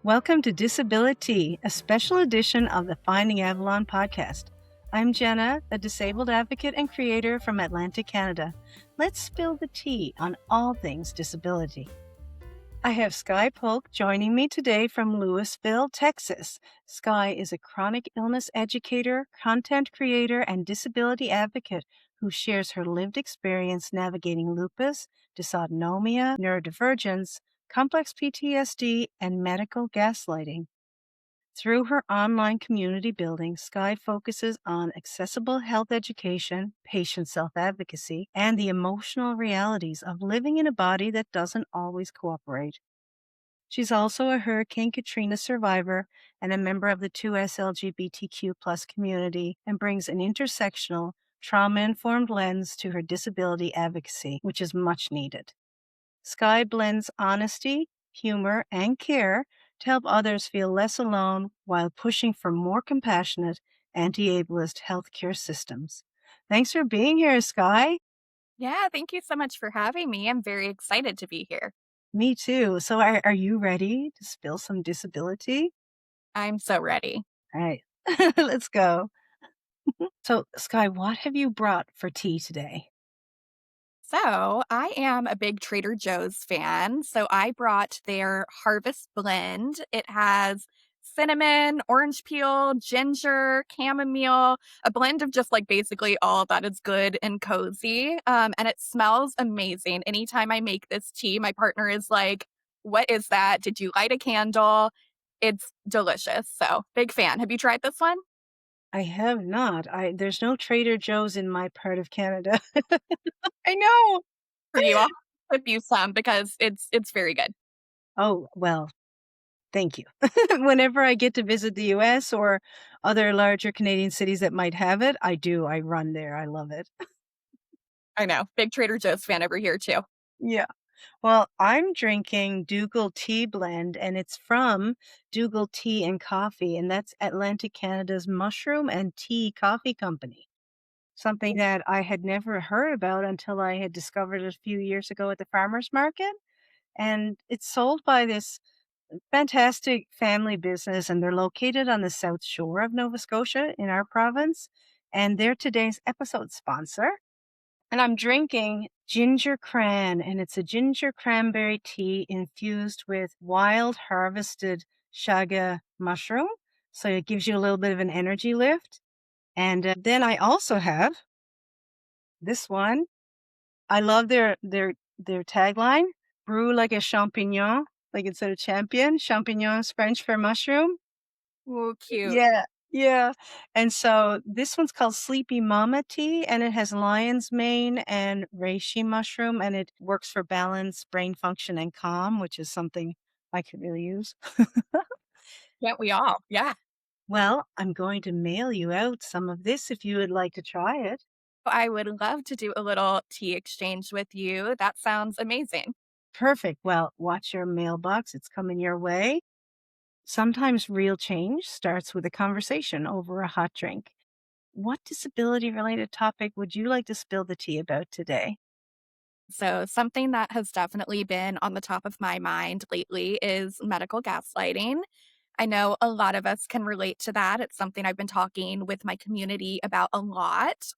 Welcome to DisabiliTEA, a special edition of the Finding Avalon podcast. I'm Jenna, a disabled advocate and creator from Atlanta, Canada. Let's spill the tea on all things disability. I have Skye Polk joining me today from Lewisville, Texas. Skye is a chronic illness educator, content creator, and disability advocate who shares her lived experience navigating lupus, dysautonomia, neurodivergence, complex PTSD, and medical gaslighting. Through her online community building, Skye focuses on accessible health education, patient self-advocacy, and the emotional realities of living in a body that doesn't always cooperate. She's also a Hurricane Katrina survivor and a member of the 2S LGBTQ+ community and brings an intersectional, trauma-informed lens to her disability advocacy, which is much needed. Skye blends honesty, humor, and care to help others feel less alone while pushing for more compassionate, anti-ableist healthcare systems. Thanks for being here, Skye. Yeah, thank you so much for having me. I'm very excited to be here. Me too. So are you ready to spill some disability? I'm so ready. All right, let's go. So, Skye, what have you brought for tea today? So, I am a big Trader Joe's fan. So, I brought their Harvest Blend. It has cinnamon, orange peel, ginger, chamomile, a blend of just like basically all that is good and cozy. And it smells amazing. Anytime I make this tea, my partner is like, "What is that? Did you light a candle?" It's delicious. So, big fan. Have you tried this one? I have not. There's no Trader Joe's in my part of Canada. I know. For you, I'll flip you some because it's very good. Oh, well, thank you. Whenever I get to visit the US or other larger Canadian cities that might have it, I do. I run there. I love it. I know. Big Trader Joe's fan over here too. Yeah. Well, I'm drinking Dougal Tea Blend, and it's from Dougal Tea and Coffee, and that's Atlantic Canada's mushroom and tea coffee company. Something that I had never heard about until I had discovered it a few years ago at the farmer's market. And it's sold by this fantastic family business, and they're located on the South Shore of Nova Scotia in our province. And they're today's episode sponsor. And I'm drinking ginger cran, and it's a ginger cranberry tea infused with wild harvested shaga mushroom. So it gives you a little bit of an energy lift. And then I also have this one. I love their tagline, brew like a champignon, like instead of champion, champignons French for mushroom. Oh, cute. Yeah, yeah. And so this one's called Sleepy Mama Tea, and it has lion's mane and reishi mushroom, and it works for balance, brain function, and calm, which is something I could really use. Can't we all? Yeah. Well, I'm going to mail you out some of this if you would like to try it. I would love to do a little tea exchange with you. That sounds amazing. Perfect. Well, watch your mailbox. It's coming your way. Sometimes real change starts with a conversation over a hot drink. What disability related topic would you like to spill the tea about today? So, something that has definitely been on the top of my mind lately is medical gaslighting. I know a lot of us can relate to that. It's something I've been talking with my community about a lot.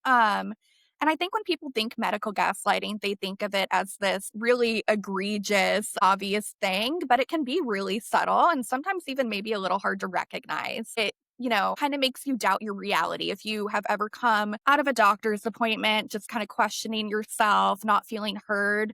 And I think when people think medical gaslighting, they think of it as this really egregious, obvious thing, but it can be really subtle and sometimes even maybe a little hard to recognize. It kind of makes you doubt your reality. If you have ever come out of a doctor's appointment, just kind of questioning yourself, not feeling heard,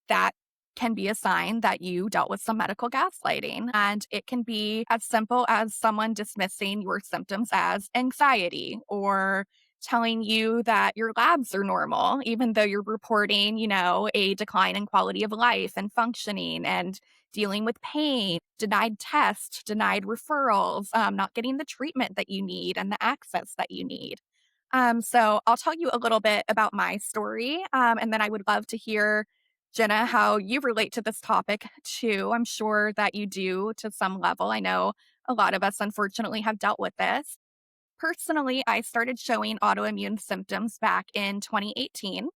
that can be a sign that you dealt with some medical gaslighting. And it can be as simple as someone dismissing your symptoms as anxiety or telling you that your labs are normal, even though you're reporting a decline in quality of life and functioning and dealing with pain, denied tests, denied referrals, not getting the treatment that you need and the access that you need. So I'll tell you a little bit about my story, and then I would love to hear, Jenna, how you relate to this topic too. I'm sure that you do to some level. I know a lot of us, unfortunately, have dealt with this. Personally, I started showing autoimmune symptoms back in 2018.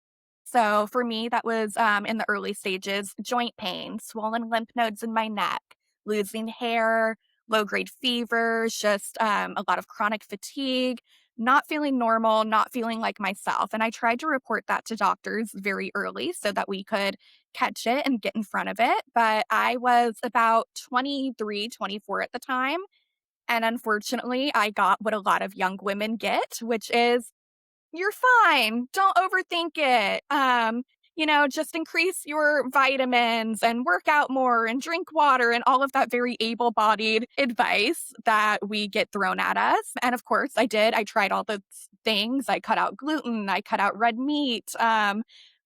So for me, that was in the early stages joint pain, swollen lymph nodes in my neck, losing hair, low grade fevers, just a lot of chronic fatigue, not feeling normal, not feeling like myself. And I tried to report that to doctors very early so that we could catch it and get in front of it. But I was about 23, 24 at the time. And unfortunately, I got what a lot of young women get, which is you're fine. Don't overthink it. Just increase your vitamins and work out more and drink water and all of that very able bodied advice that we get thrown at us. And of course, I did. I tried all the things. I cut out gluten, I cut out red meat.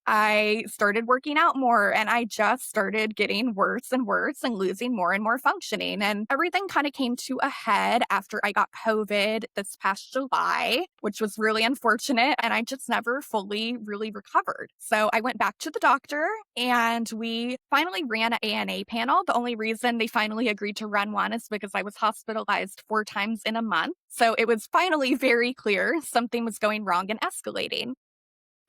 I started working out more and I just started getting worse and worse and losing more and more functioning. And everything kind of came to a head after I got COVID this past July, which was really unfortunate. And I just never fully really recovered. So I went back to the doctor and we finally ran an ANA panel. The only reason they finally agreed to run one is because I was hospitalized 4 times in a month. So it was finally very clear something was going wrong and escalating.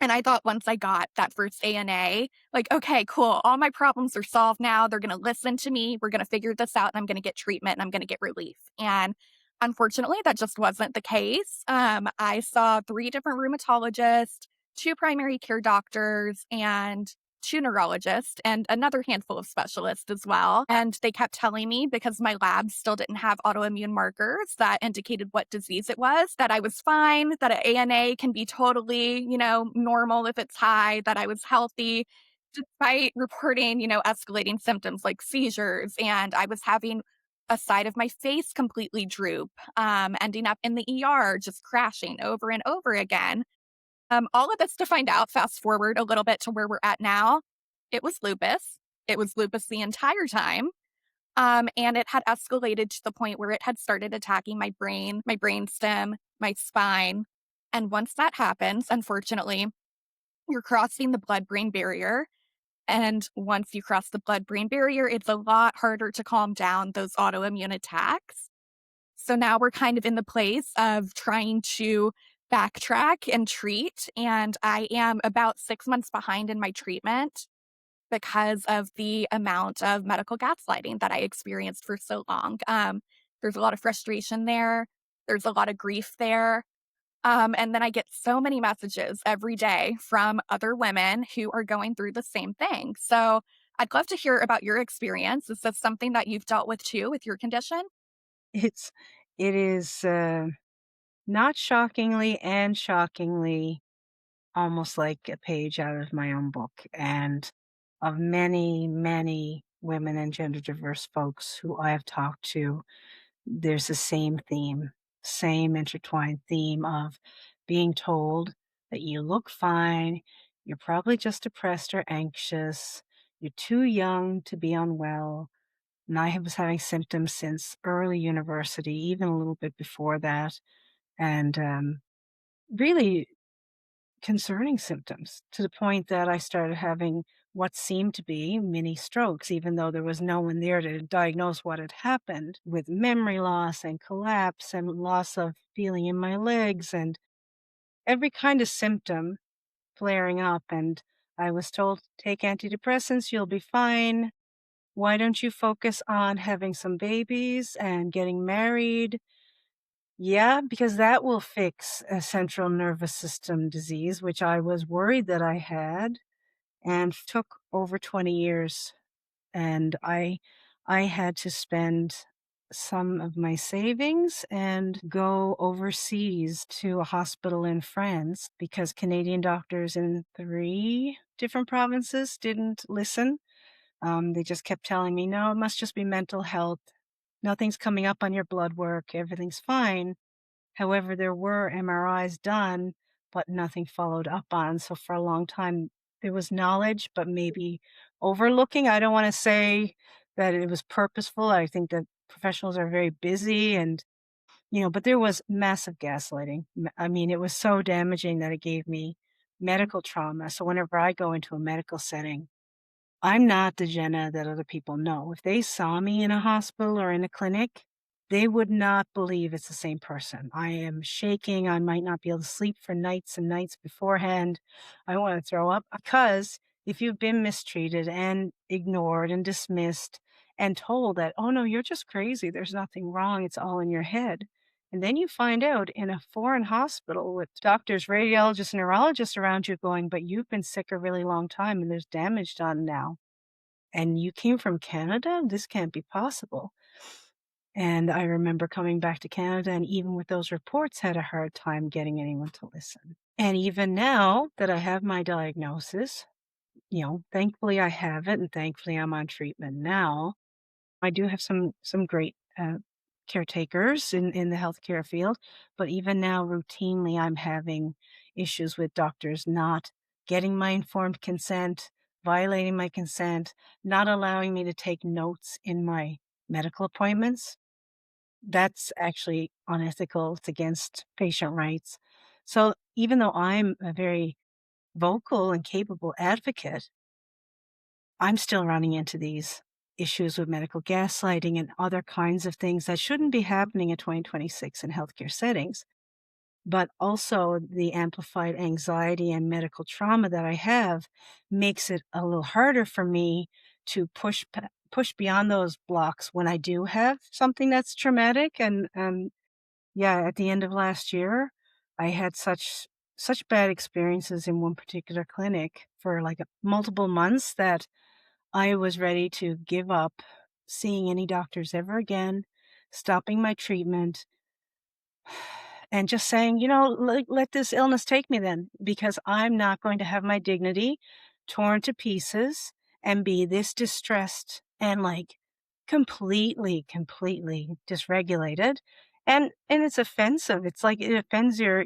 And I thought once I got that first ANA, like, okay, cool. All my problems are solved now. They're going to listen to me. We're going to figure this out and I'm going to get treatment and I'm going to get relief. And unfortunately, that just wasn't the case. I saw 3 different rheumatologists, 2 primary care doctors, and 2 neurologists, and another handful of specialists as well. And they kept telling me because my labs still didn't have autoimmune markers that indicated what disease it was, that I was fine, that an ANA can be totally, normal if it's high, that I was healthy, despite reporting, escalating symptoms like seizures. And I was having a side of my face completely droop, ending up in the ER, just crashing over and over again. All of this to find out, fast forward a little bit to where we're at now, it was lupus. It was lupus the entire time. And it had escalated to the point where it had started attacking my brain stem, my spine. And once that happens, unfortunately, you're crossing the blood brain barrier. And once you cross the blood brain barrier, it's a lot harder to calm down those autoimmune attacks. So now we're kind of in the place of trying to backtrack and treat. And I am about 6 months behind in my treatment because of the amount of medical gaslighting that I experienced for so long. There's a lot of frustration there. There's a lot of grief there. And then I get so many messages every day from other women who are going through the same thing. So I'd love to hear about your experience. Is this something that you've dealt with too with your condition? It's it is, not shockingly and shockingly almost like a page out of my own book, and of many, many women and gender diverse folks who I have talked to, there's the same theme, same intertwined theme of being told that you look fine, you're probably just depressed or anxious, you're too young to be unwell. And I was having symptoms since early university, even a little bit before that, and really concerning symptoms to the point that I started having what seemed to be mini strokes, even though there was no one there to diagnose what had happened, with memory loss and collapse and loss of feeling in my legs and every kind of symptom flaring up. And I was told, take antidepressants, you'll be fine. Why don't you focus on having some babies and getting married? Yeah, because that will fix a central nervous system disease, which I was worried that I had and took over 20 years. And I had to spend some of my savings and go overseas to a hospital in France because Canadian doctors in 3 different provinces didn't listen. They just kept telling me, no, it must just be mental health. Nothing's coming up on your blood work. Everything's fine. However, there were MRIs done, but nothing followed up on. So for a long time, there was knowledge, but maybe overlooking. I don't want to say that it was purposeful. I think that professionals are very busy and, but there was massive gaslighting. I mean, it was so damaging that it gave me medical trauma. So whenever I go into a medical setting, I'm not the Jenna that other people know. If they saw me in a hospital or in a clinic, they would not believe it's the same person. I am shaking. I might not be able to sleep for nights and nights beforehand. I want to throw up because if you've been mistreated and ignored and dismissed and told that, "Oh, no, you're just crazy. There's nothing wrong. It's all in your head." And then you find out in a foreign hospital with doctors, radiologists, neurologists around you going, "But you've been sick a really long time and there's damage done now. And you came from Canada? This can't be possible." And I remember coming back to Canada and even with those reports had a hard time getting anyone to listen. And even now that I have my diagnosis, thankfully I have it and thankfully I'm on treatment now. I do have some great caretakers in the healthcare field, but even now routinely I'm having issues with doctors not getting my informed consent, violating my consent, not allowing me to take notes in my medical appointments. That's actually unethical. It's against patient rights. So even though I'm a very vocal and capable advocate, I'm still running into these issues with medical gaslighting and other kinds of things that shouldn't be happening in 2026 in healthcare settings. But also the amplified anxiety and medical trauma that I have makes it a little harder for me to push beyond those blocks when I do have something that's traumatic. And yeah, at the end of last year, I had such bad experiences in one particular clinic for like multiple months that I was ready to give up seeing any doctors ever again, stopping my treatment, and just saying, let this illness take me then, because I'm not going to have my dignity torn to pieces and be this distressed and like completely dysregulated. And it's offensive. It's like it offends your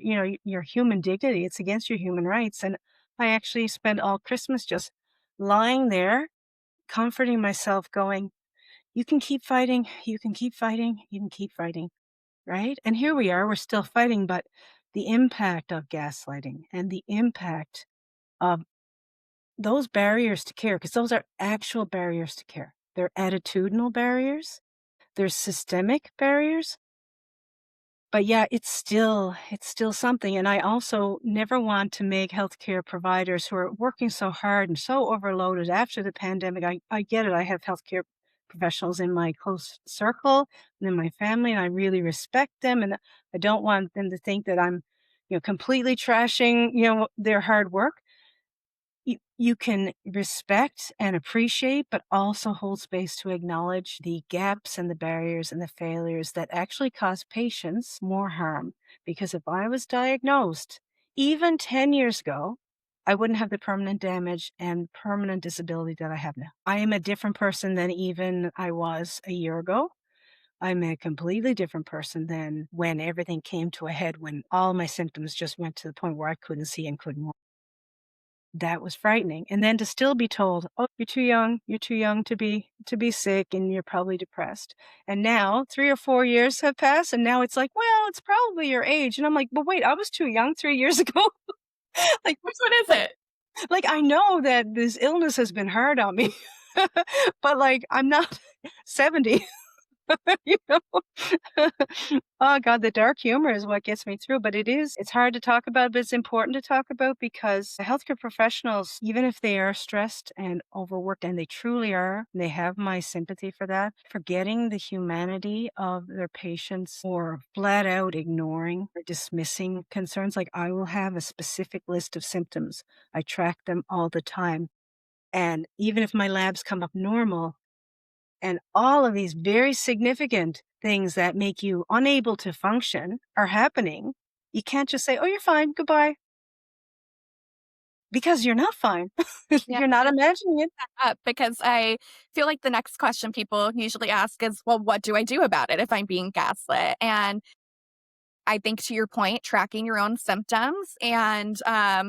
human dignity. It's against your human rights. And I actually spent all Christmas just lying there comforting myself going, "You can keep fighting, you can keep fighting, you can keep fighting," right? And here we are, we're still fighting, but the impact of gaslighting and the impact of those barriers to care, because those are actual barriers to care. They're attitudinal barriers, there's systemic barriers. But yeah, it's still something, and I also never want to make healthcare providers who are working so hard and so overloaded after the pandemic. I get it. I have healthcare professionals in my close circle and in my family, and I really respect them, and I don't want them to think that I'm, completely trashing, their hard work. You can respect and appreciate, but also hold space to acknowledge the gaps and the barriers and the failures that actually cause patients more harm. Because if I was diagnosed even 10 years ago, I wouldn't have the permanent damage and permanent disability that I have now. I am a different person than even I was a year ago. I'm a completely different person than when everything came to a head, when all my symptoms just went to the point where I couldn't see and couldn't walk. That was frightening, and then to still be told, "Oh, you're too young to be sick, and you're probably depressed." And now 3 or 4 years have passed, and now it's like, "Well, it's probably your age." And I'm like, "But wait, I was too young 3 years ago." Like Which one is like it? I know that this illness has been hard on me, but, like, I'm not 70. You know? Oh god, the dark humor is what gets me through, but it's hard to talk about, but it's important to talk about because the healthcare professionals, even if they are stressed and overworked, and they truly are, and they have my sympathy for that, forgetting the humanity of their patients or flat out ignoring or dismissing concerns. Like I will have a specific list of symptoms. I track them all the time. And even if my labs come up normal, and all of these very significant things that make you unable to function are happening. You can't just say, "Oh, you're fine. Goodbye," because you're not fine. Yeah, You're not imagining it. because I feel like the next question people usually ask is, well, what do I do about it if I'm being gaslit? And I think to your point, tracking your own symptoms and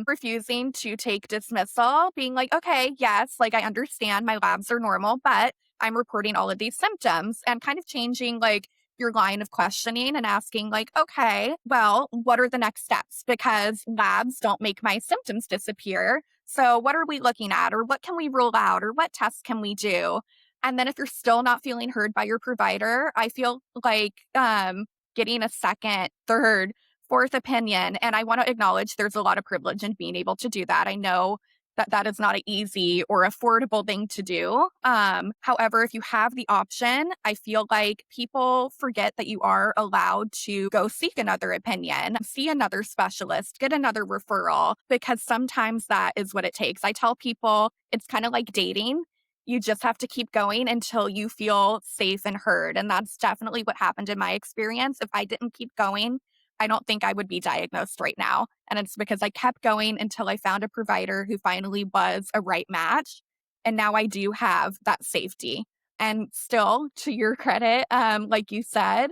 refusing to take dismissal, being like, okay, yes, like I understand my labs are normal, but I'm reporting all of these symptoms and kind of changing like your line of questioning and asking, like, okay, well, what are the next steps? Because labs don't make my symptoms disappear. So, what are we looking at? Or what can we rule out? Or what tests can we do? And then if you're still not feeling heard by your provider, I feel like getting a second, third, fourth opinion. And I want to acknowledge there's a lot of privilege in being able to do that. I know that is not an easy or affordable thing to do. However, if you have the option, I feel like people forget that you are allowed to go seek another opinion, see another specialist, get another referral, because sometimes that is what it takes. I tell people it's kind of like dating. You just have to keep going until you feel safe and heard. And that's definitely what happened in my experience. If I didn't keep going, I don't think I would be diagnosed right now. And it's because I kept going until I found a provider who finally was a right match. And now I do have that safety. And still, to your credit, like you said,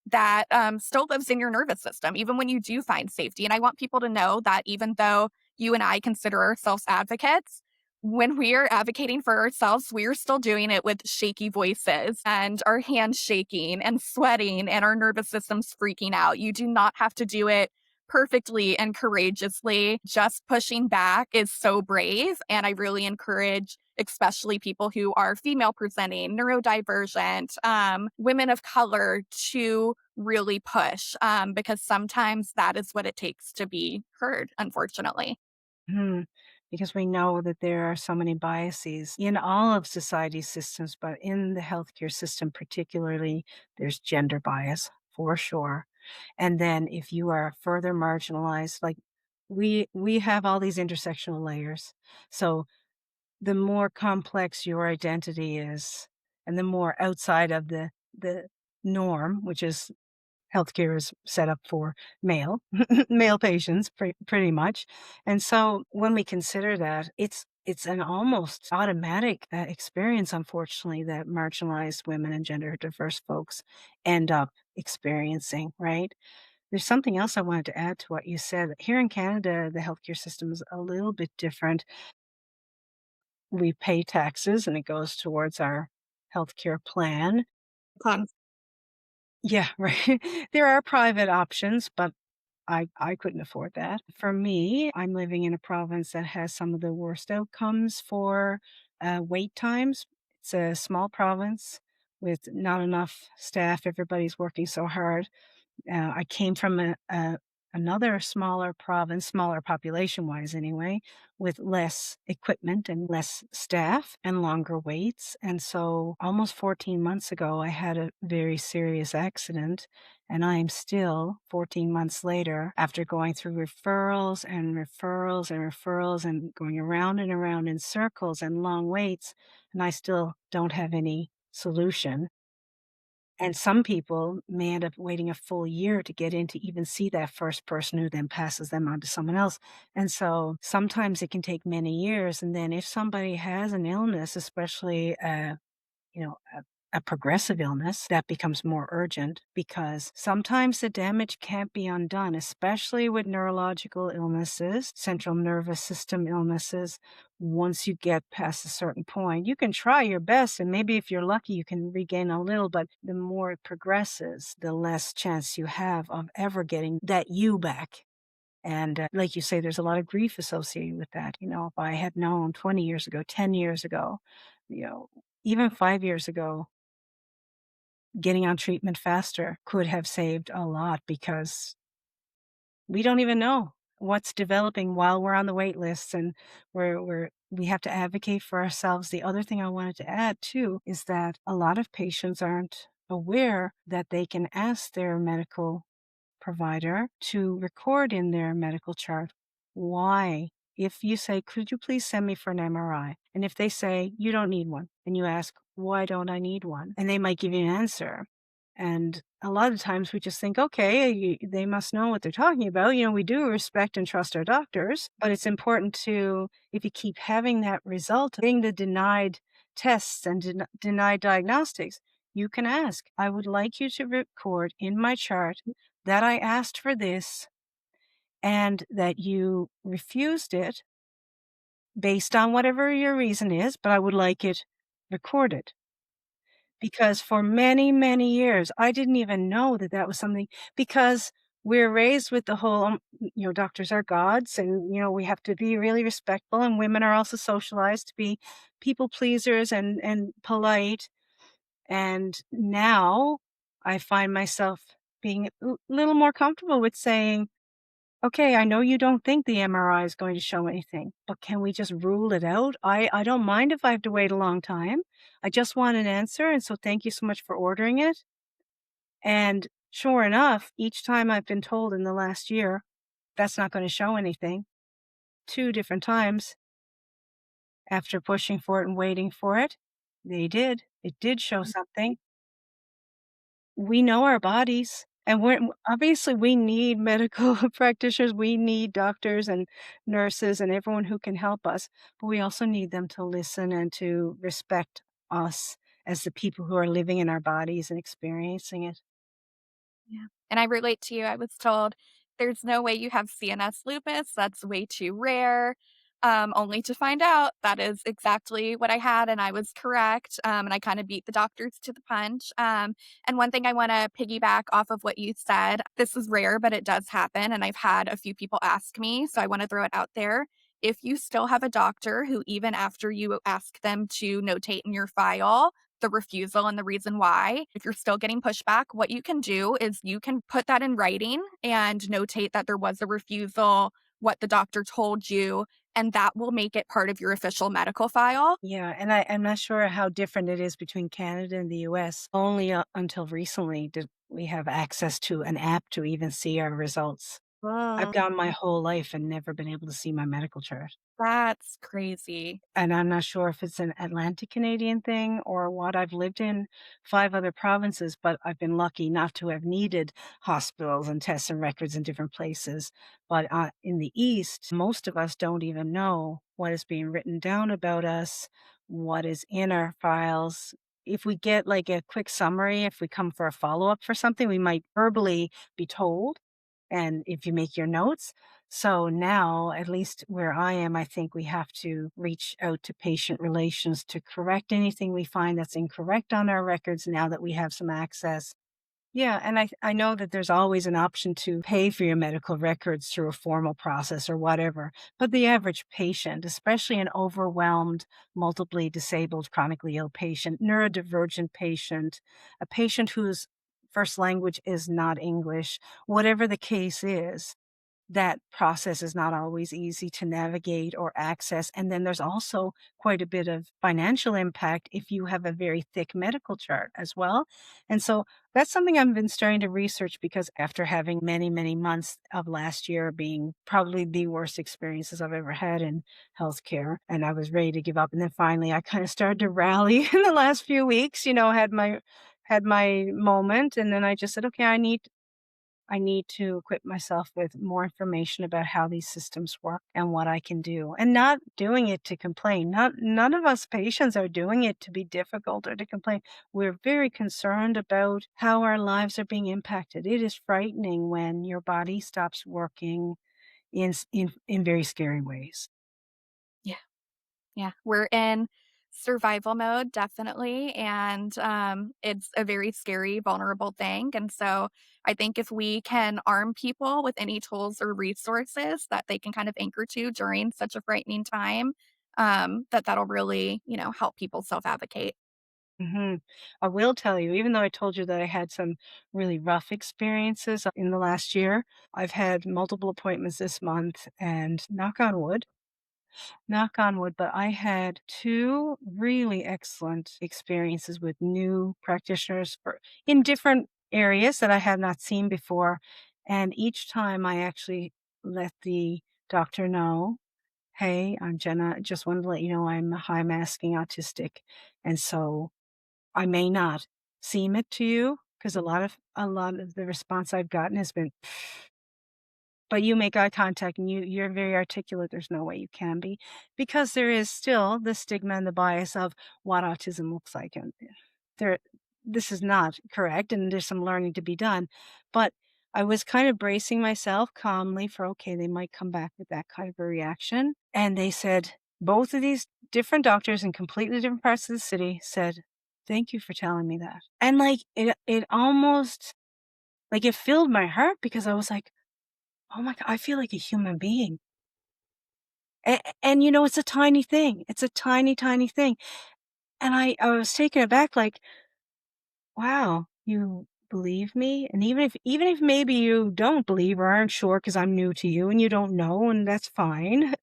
that still lives in your nervous system, even when you do find safety. And I want people to know that even though you and I consider ourselves advocates, when we are advocating for ourselves, we are still doing it with shaky voices and our hands shaking and sweating and our nervous system's freaking out. You do not have to do it perfectly and courageously. Just pushing back is so brave. And I really encourage, especially people who are female presenting, neurodivergent, women of color, to really push because sometimes that is what it takes to be heard, unfortunately. Mhm. Because we know that there are so many biases in all of society's systems, but in the healthcare system particularly, there's gender bias for sure. And then if you are further marginalized, like we have all these intersectional layers. So the more complex your identity is, and the more outside of the norm, which is healthcare is set up for male male patients pretty much. And so when we consider that, it's an almost automatic experience, unfortunately, that marginalized women and gender diverse folks end up experiencing, right? There's something else I wanted to add to what you said. Here in Canada, the healthcare system is a little bit different. We pay taxes and it goes towards our healthcare plan. Con- Yeah, right. There are private options, but I couldn't afford that. For me, I'm living in a province that has some of the worst outcomes for, wait times. It's a small province with not enough staff, everybody's working so hard. I came from another smaller province, smaller population-wise anyway, with less equipment and less staff and longer waits, and so almost 14 months ago, I had a very serious accident, and I am still 14 months later, after going through referrals and referrals and referrals and going around and around in circles and long waits, and I still don't have any solution. And some people may end up waiting a full year to get in to even see that first person who then passes them on to someone else. And so sometimes it can take many years. And then if somebody has an illness, especially a progressive illness, that becomes more urgent because sometimes the damage can't be undone, especially with neurological illnesses, central nervous system illnesses. Once you get past a certain point, you can try your best, and maybe if you're lucky, you can regain a little, but the more it progresses, the less chance you have of ever getting that you back. And like you say, there's a lot of grief associated with that. If I had known 20 years ago, 10 years ago, you know, even 5 years ago, getting on treatment faster could have saved a lot because we don't even know what's developing while we're on the wait lists and we have to advocate for ourselves. The other thing I wanted to add too is that a lot of patients aren't aware that they can ask their medical provider to record in their medical chart why. If you say, "Could you please send me for an MRI?" And if they say, "You don't need one," and you ask, "Why don't I need one?" And they might give you an answer. And a lot of times we just think, okay, they must know what they're talking about. We do respect and trust our doctors, but it's important to, if you keep having that result, getting the denied tests and denied diagnostics, you can ask, I would like you to record in my chart that I asked for this and that you refused it based on whatever your reason is, but I would like it recorded. Because for many, many years, I didn't even know that that was something because we're raised with the whole, doctors are gods and, we have to be really respectful and women are also socialized to be people pleasers and polite. And now I find myself being a little more comfortable with saying, Okay, I know you don't think the MRI is going to show anything, but can we just rule it out? I don't mind if I have to wait a long time. I just want an answer, and so thank you so much for ordering it. And sure enough, each time I've been told in the last year, that's not gonna show anything. 2 different times after pushing for it and waiting for it, they did. It did show something. We know our bodies, and we're obviously, we need medical practitioners, we need doctors and nurses and everyone who can help us, but we also need them to listen and to respect us as the people who are living in our bodies and experiencing it. Yeah. And I relate to you. I was told there's no way you have CNS lupus. That's way too rare. Only to find out that is exactly what I had, and I was correct. And I kind of beat the doctors to the punch. And one thing I want to piggyback off of what you said, this is rare, but it does happen. And I've had a few people ask me, so I want to throw it out there. If you still have a doctor who, even after you ask them to notate in your file, the refusal and the reason why. If you're still getting pushback, what you can do is you can put that in writing and notate that there was a refusal, what the doctor told you, and that will make it part of your official medical file. Yeah, and I'm not sure how different it is between Canada and the US. Only, until recently did we have access to an app to even see our results. I've gone my whole life and never been able to see my medical chart. That's crazy. And I'm not sure if it's an Atlantic Canadian thing or what. I've lived in 5 other provinces, but I've been lucky not to have needed hospitals and tests and records in different places. But, in the East, most of us don't even know what is being written down about us, what is in our files. If we get, like, a quick summary, if we come for a follow-up for something, we might verbally be told, and if you make your notes. So now, at least where I am, I think we have to reach out to patient relations to correct anything we find that's incorrect on our records now that we have some access. Yeah, and I know that there's always an option to pay for your medical records through a formal process or whatever, but the average patient, especially an overwhelmed, multiply disabled, chronically ill patient, neurodivergent patient, a patient whose first language is not English, whatever the case is, that process is not always easy to navigate or access, and then there's also quite a bit of financial impact if you have a very thick medical chart as well, and so that's something I've been starting to research because after having many, many months of last year being probably the worst experiences I've ever had in healthcare, and I was ready to give up, and then finally I kinda started to rally in the last few weeks, had my moment, and then I just said, "Okay, I need to equip myself with more information about how these systems work and what I can do, and not doing it to complain. None of us patients are doing it to be difficult or to complain. We're very concerned about how our lives are being impacted. It is frightening when your body stops working in very scary ways. Yeah. Yeah, we're in survival mode, definitely, and, it's a very scary, vulnerable thing, and so I think if we can arm people with any tools or resources that they can kind of anchor to during such a frightening time, that'll really, help people self-advocate. Mhm. I will tell you, even though I told you that I had some really rough experiences in the last year, I've had multiple appointments this month, and knock on wood, but I had 2 really excellent experiences with new practitioners in different areas that I had not seen before, and each time I actually let the doctor know, "Hey, I'm Jenna. Just wanted to let you know I'm high masking autistic, and so I may not seem it to you because a lot of the response I've gotten has been, but you make eye contact and you're very articulate, there's no way you can be, because there is still the stigma and the bias of what autism looks like, and there this is not correct, and there's some learning to be done, but I was kind of bracing myself calmly for, okay, they might come back with that kind of a reaction, and they said both of these different doctors in completely different parts of the city said, "Thank you for telling me that." And, like, it almost like, it filled my heart because I was like, "Oh my god, I feel like a human being." And, it's a tiny thing. It's a tiny, tiny thing. And I was taken aback like, "Wow, you believe me, and even if maybe you don't believe or aren't sure because 'cause I'm new to you and you don't know, and that's fine.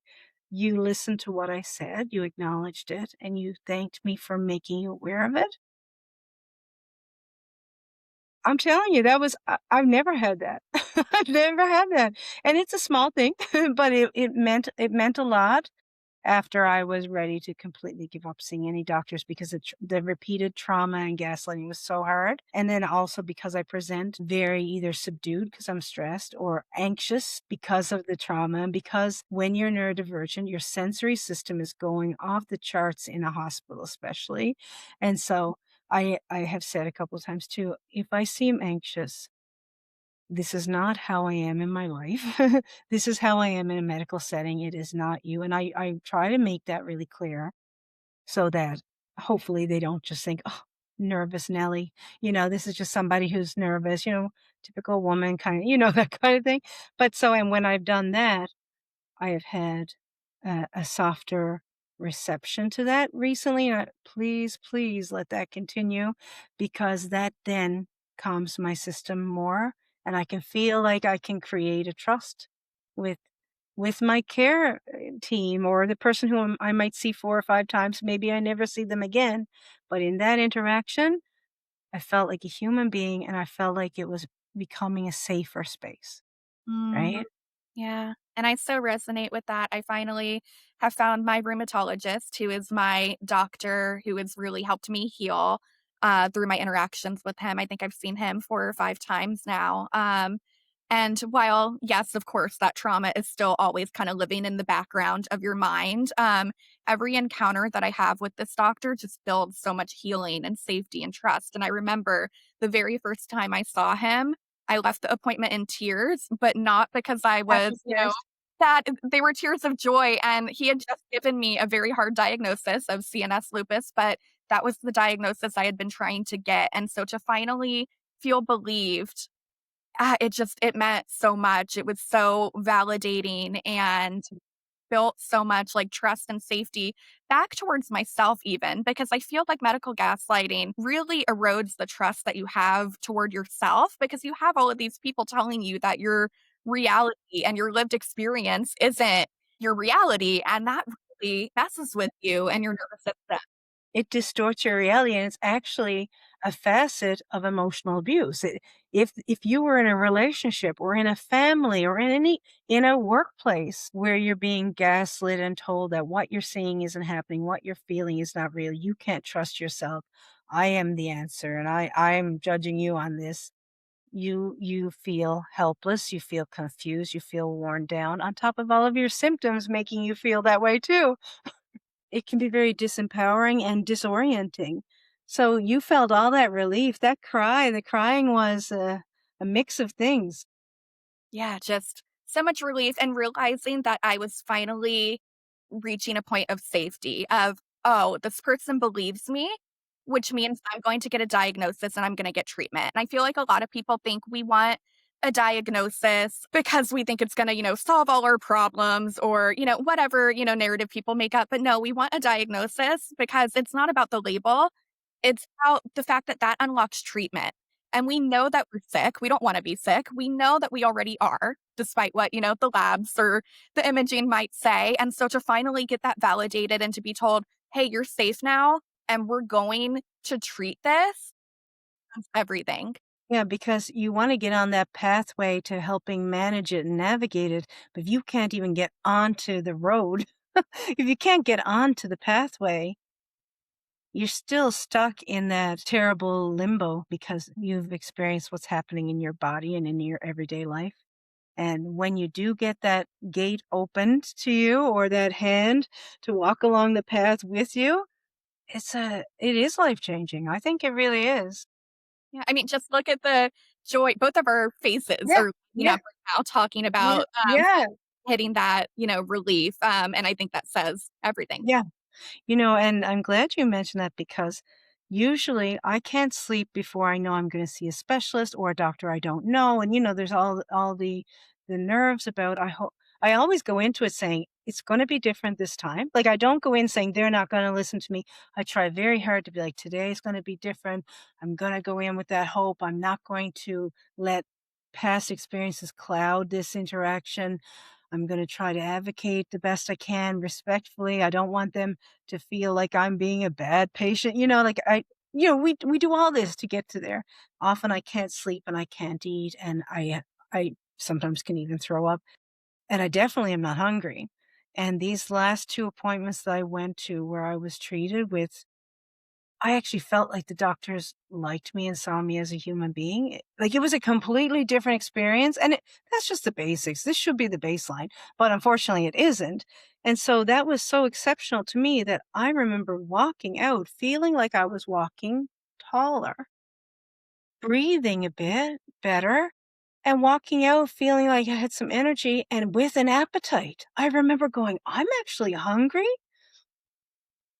You listened to what I said, you acknowledged it, and you thanked me for making you aware of it. I'm telling you, that was I've never had that. I've never had that, and it's a small thing, but it meant a lot after I was ready to completely give up seeing any doctors because the repeated trauma and gaslighting was so hard, and then also because I present very either subdued because 'cause I'm stressed or anxious because of the trauma, and because when you're neurodivergent, your sensory system is going off the charts in a hospital especially, and so I have said a couple of times too, if I seem anxious, this is not how I am in my life. This is how I am in a medical setting. It is not you. And I try to make that really clear so that hopefully they don't just think, oh, nervous Nelly. This is just somebody who's nervous, typical woman kind of, that kind of thing. But so, and when I've done that, I have had a softer reception to that recently, and please, please let that continue because that then calms my system more, and I can feel like I can create a trust with my care team or the person who I might see 4 or 5 times. Maybe I never see them again, but in that interaction, I felt like a human being, and I felt like it was becoming a safer space, Mm. right? Yeah, and I so resonate with that. I finally have found my rheumatologist, who is my doctor, who has really helped me heal, through my interactions with him. I think I've seen him 4 or 5 times now, and while, yes, of course, that trauma is still always kinda living in the background of your mind, every encounter that I have with this doctor just builds so much healing and safety and trust, and I remember the very first time I saw him, I left the appointment in tears, but not because I was, Happy tears. sad. They were tears of joy, and he had just given me a very hard diagnosis of CNS lupus, but that was the diagnosis I had been trying to get, and so to finally feel believed, it meant so much. It was so validating and built so much like trust and safety back towards myself even because I feel like medical gaslighting really erodes the trust that you have toward yourself because you have all of these people telling you that your reality and your lived experience isn't your reality and that really messes with you and your nervous system. It distorts your reality, and it's actually a facet of emotional abuse. If you were in a relationship or in a family or in a workplace where you're being gaslit and told that what you're seeing isn't happening, what you're feeling is not real, you can't trust yourself. I am the answer, and I'm judging you on this. You feel helpless, you feel confused, you feel worn down on top of all of your symptoms making you feel that way too. It can be very disempowering and disorienting. So you felt all that relief, the crying was a mix of things. Yeah, just so much relief and realizing that I was finally reaching a point of safety of, "Oh, this person believes me, which means I'm going to get a diagnosis and I'm gonna get treatment." And I feel like a lot of people think we want a diagnosis because we think it's gonna, solve all our problems or, whatever, narrative people make up. But no, we want a diagnosis because it's not about the label. It's about the fact that that unlocks treatment. And we know that we're sick. We don't wanna be sick. We know that we already are, despite what, the labs or the imaging might say. And so to finally get that validated and to be told, "Hey, you're safe now, and we're going to treat this," that's everything. Yeah, because you want to get on that pathway to helping manage it and navigate it, but if you can't even get onto the road, if you can't get onto the pathway, you're still stuck in that terrible limbo because you've experienced what's happening in your body and in your everyday life. And when you do get that gate opened to you or that hand to walk along the path with you, it is life-changing. I think it really is. Yeah, I mean, just look at the joy both of our faces Yeah, are lighting yeah, up right now talking yeah, about, yeah, hitting that, relief, and I think that says everything. yeah. And I'm glad you mentioned that because usually I can't sleep before I know I'm gonna see a specialist or a doctor I don't know, and, there's all the nerves about I always go into it saying, it's going to be different this time. Like, I don't go in saying they're not going to listen to me. I try very hard to be like, today's going to be different. I'm going to go in with that hope. I'm not going to let past experiences cloud this interaction. I'm going to try to advocate the best I can respectfully. I don't want them to feel like I'm being a bad patient. Like we do all this to get to there. Often I can't sleep and I can't eat, and I sometimes can even throw up, and I definitely am not hungry. And these last 2 appointments that I went to where I was treated with, I actually felt like the doctors liked me and saw me as a human being. Like, it was a completely different experience, and that's just the basics. This should be the baseline, but unfortunately it isn't. And so that was so exceptional to me that I remember walking out feeling like I was walking taller, breathing a bit better, and walking out feeling like I had some energy and with an appetite. I remember going, "I'm actually hungry?"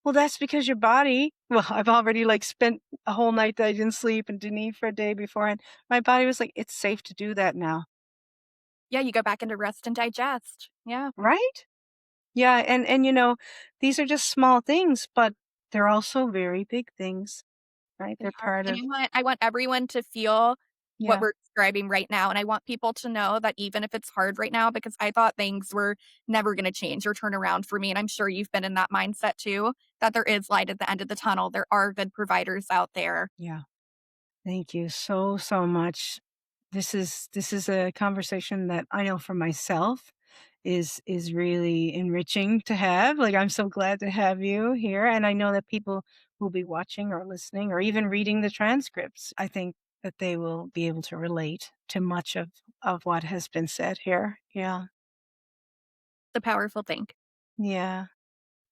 Well, that's because your body I've already, like, spent a whole night that I didn't sleep and didn't eat for a day before, and my body was like, "It's safe to do that now." Yeah, you go back into rest and digest. Yeah, Right? Yeah, and these are just small things, but they're also very big things, right? they They're are. part And of I want everyone to feel what yeah, we're describing right now, and I want people to know that even if it's hard right now, because I thought things were never gonna change or turn around for me, and I'm sure you've been in that mindset too, that there is light at the end of the tunnel. There are good providers out there. yeah. Thank you so, so much. This is a conversation that I know for myself is really enriching to have. Like, I'm so glad to have you here, and I know that people who'll be watching or listening or even reading the transcripts, I think that they will be able to relate to much of what has been said here. Yeah. The powerful thing. Yeah.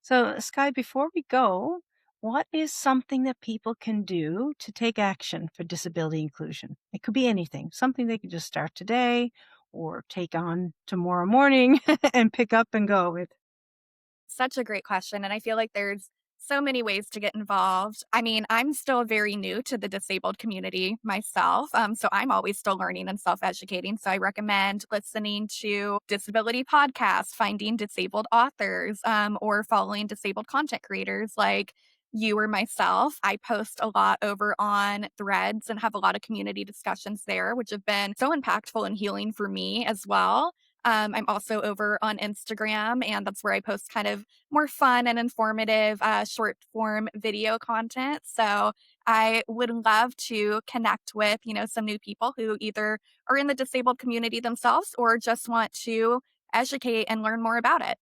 So, Sky, before we go, what is something that people can do to take action for disability inclusion? It could be anything, something they could just start today or take on tomorrow morning and pick up and go with. Such a great question, and I feel like there's so many ways to get involved. I mean, I'm still very new to the disabled community myself, so I'm always still learning and self-educating, so I recommend listening to disability podcasts, finding disabled authors, or following disabled content creators like you or myself. I post a lot over on Threads and have a lot of community discussions there, which have been so impactful and healing for me as well. I'm also over on Instagram, and that's where I post kind of more fun and informative short form video content. So I would love to connect with, some new people who either are in the disabled community themselves or just want to educate and learn more about it.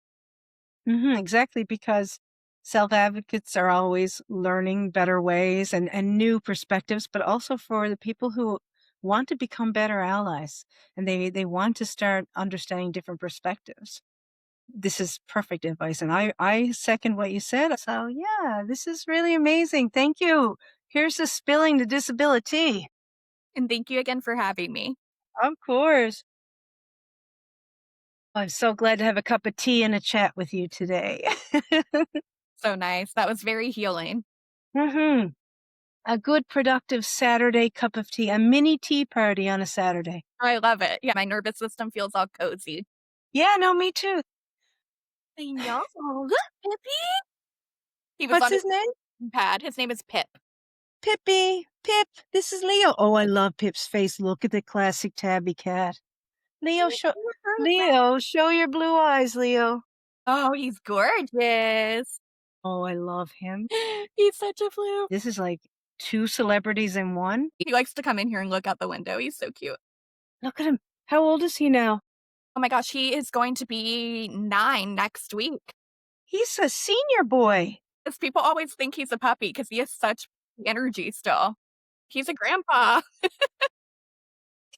Exactly, because self advocates are always learning better ways and new perspectives, but also for the people who want to become better allies and they want to start understanding different perspectives. This is perfect advice, and I second what you said. So, yeah, this is really amazing. Thank you. Here's to spilling the disability. And thank you again for having me. Of course. I'm so glad to have a cup of tea and a chat with you today. So nice. That was very healing. Mhm. A good productive Saturday cup of tea, a mini tea party on a Saturday. I love it. Yeah, my nervous system feels all cozy. Yeah, no, me too. I know. Pippi? He was What's on his his name? pad. His name is Pip. Pippi. Pip, this is Leo. Oh, I love Pip's face. Look at the classic tabby cat. Leo, show Leo, show your blue eyes, Leo. Oh, he's gorgeous. Oh, I love him. He's such a floof. This is like 2 celebrities in one. He likes to come in here and look out the window. He's so cute. Look at him. How old is he now? Oh my gosh, he is going to be 9 next week. He's a senior boy. 'Cause people always think he's a puppy because he has such energy still. He's a grandpa.